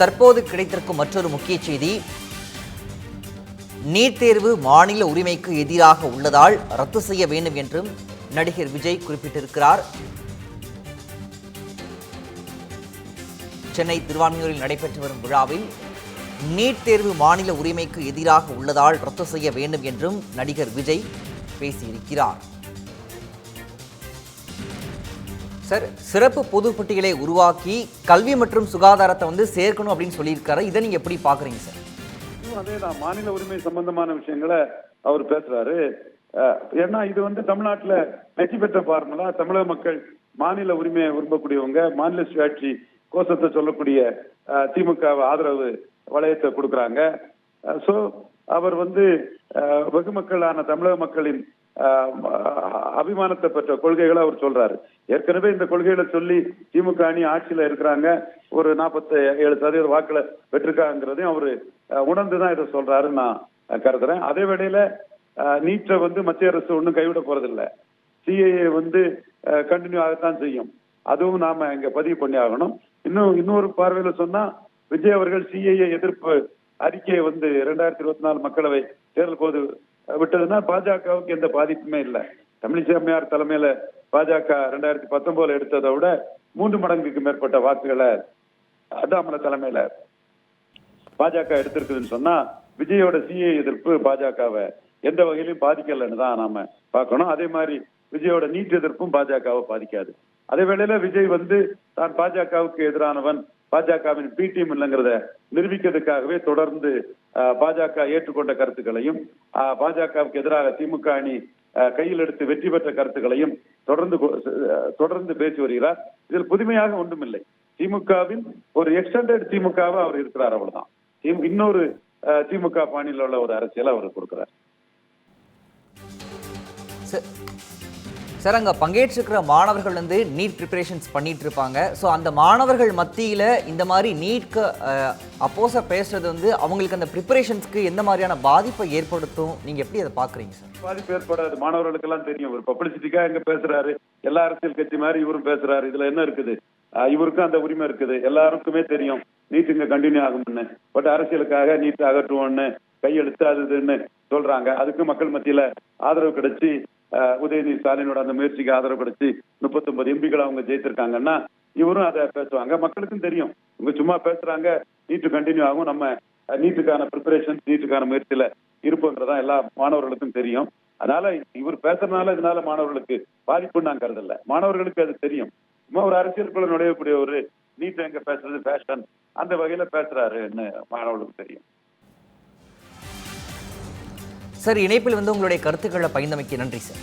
தற்போது கிடைத்திருக்கும் மற்றொரு முக்கிய செய்தி, நீட் தேர்வு மாநில உரிமைக்கு எதிராக உள்ளதால் ரத்து செய்ய வேண்டும் என்றும் நடிகர் விஜய் குறிப்பிட்டிருக்கிறார். சென்னை திருவான்மியூரில் நடைபெற்று வரும் விழாவில் நீட் தேர்வு மாநில உரிமைக்கு எதிராக உள்ளதால் ரத்து செய்ய வேண்டும் என்றும் நடிகர் விஜய் பேசியிருக்கிறார். சார், சிறப்பு பொதுப்பட்டியலை உருவாக்கி கல்வி மற்றும் சுகாதாரத்தை சேர்க்கணும் அப்படின்னு சொல்லியிருக்காரு. இதை நீங்க எப்படி பாக்குறீங்க சார்? அதேதான், மாநில உரிமை சம்பந்தமான விஷயங்களை அவர் பேசுறாரு. ஏன்னா இது தமிழ்நாட்டுல வெற்றி பெற்ற பார்முலா. தமிழக மக்கள் மாநில உரிமையை விரும்பக்கூடியவங்க, மாநில சுயாட்சி கோஷத்தை சொல்லக்கூடிய திமுக ஆதரவு வளையத்தை கொடுக்குறாங்க. சோ அவர் வெகு மக்களான தமிழக மக்களின் அபிமானத்தை பெற்ற கொள்கைகளை அவர் சொல்றாரு. ஏற்கனவே இந்த கொள்கைகளை சொல்லி திமுக அணி ஆட்சியில இருக்கிறாங்க, ஒரு 47% வாக்குல பெற்றிருக்காங்கிறதையும் அவரு உணர்ந்துதான் இதை சொல்றாருன்னு நான் கருதுறேன். அதே வேளையில நீட்டை மத்திய அரசு ஒன்றும் கைவிட போறதில்லை. சிஏஏ கண்டினியூ ஆகத்தான் செய்யும். அதுவும் நாம இங்க பதிவு பண்ணி ஆகணும். இன்னொரு பார்வையில சொன்னா, விஜய் அவர்கள் சிஏஏ எதிர்ப்பு அறிக்கையை 2024 மக்களவை தேர்தல் போது விட்டதுன்னா பாஜகவுக்கு எந்த பாதிப்புமே இல்லை. தமிழிசை அம்மையார் தலைமையில பாஜக 2019 எடுத்ததை விட 3 மடங்குக்கு மேற்பட்ட வாக்குகளை அண்ணாமலை தலைமையில பாஜக எடுத்திருக்குதுன்னு சொன்னா, விஜயோட சிஏ எதிர்ப்பு பாஜகவை எந்த வகையிலும் பாதிக்கலன்னு தான் நாம பார்க்கணும். அதே மாதிரி விஜயோட நீட் எதிர்ப்பும் பாஜகவை பாதிக்காது. அதே வேளையில விஜய் தான் பாஜகவுக்கு எதிரானவன், பாஜகவின் பி டீம் இல்லைங்கிறத நிரூபிக்கிறதுக்காகவே தொடர்ந்து பாஜக ஏற்றுக்கொண்ட கருத்துக்களையும், பாஜகவுக்கு எதிராக திமுக அணி கையில் எடுத்து வெற்றி பெற்ற கருத்துக்களையும் தொடர்ந்து பேசி வருகிறார். இதில் புதுமையாக ஒன்றுமில்லை. திமுகவின் ஒரு எக்ஸ்டெண்டட் திமுகவை அவர் இருக்கிறார், அவ்வளவுதான். இன்னொரு திமுக பாணியில் உள்ள ஒரு அரசியல் அவர் கொடுக்கிறார். சார், அங்கே பங்கேற்றிருக்கிற மாணவர்கள் நீட் ப்ரிப்பரேஷன்ஸ் பண்ணிட்டு இருப்பாங்க. ஸோ அந்த மாணவர்கள் மத்தியில் இந்த மாதிரி நீட்க்கு அப்போஸாக பேசுறது அவங்களுக்கு அந்த ப்ரிப்பரேஷன்ஸ்க்கு எந்த மாதிரியான பாதிப்பை ஏற்படுத்தும்? நீங்கள் எப்படி அதை பார்க்குறீங்க சார்? பாதிப்பு ஏற்படாது. மாணவர்களுக்கெல்லாம் தெரியும், ஒரு பப்ளிசிட்டிக்காக எங்க பேசுறாரு, எல்லா அரசியல் கட்சி மாதிரி இவரும் பேசுறாரு. இதுல என்ன இருக்குது? இவருக்கும் அந்த உரிமை இருக்குது. எல்லாருக்குமே தெரியும் நீட் இங்க கண்டினியூ ஆகும்னு. பட் அரசியலுக்காக நீட் அகற்றுவோம்னு கையெழுத்து அதுன்னு சொல்றாங்க. அதுக்கு மக்கள் மத்தியில ஆதரவு கிடைச்சி, உதயநிதி ஸ்டாலினோட அந்த முயற்சிக்கு ஆதரவு கிடைச்சி 39 எம்பிக்கள் அவங்க ஜெயித்திருக்காங்கன்னா இவரும் அதை பேசுவாங்க. மக்களுக்கும் தெரியும் இவங்க சும்மா பேசுறாங்க, நீட்டு கண்டினியூ ஆகும், நம்ம நீட்டுக்கான ப்ரிப்பரேஷன், நீட்டுக்கான முயற்சியில இருப்புன்றதான் எல்லா மாணவர்களுக்கும் தெரியும். அதனால இவர் பேசுறதுனால இதனால மாணவர்களுக்கு பாதிப்புன்னு நான் கருதல. மாணவர்களுக்கு அது தெரியும். சும்மா ஒரு அரசியலுக்குள்ள நுழையக்கூடிய ஒரு நீட் எங்க பேசுறது ஃபேஷன் அந்த வகையில பேசுறாருன்னு மாணவர்களுக்கு தெரியும். சார், இணைப்பில் உங்களுடைய கருத்துக்களை பகிர்ந்தமைக்கு நன்றி சார்.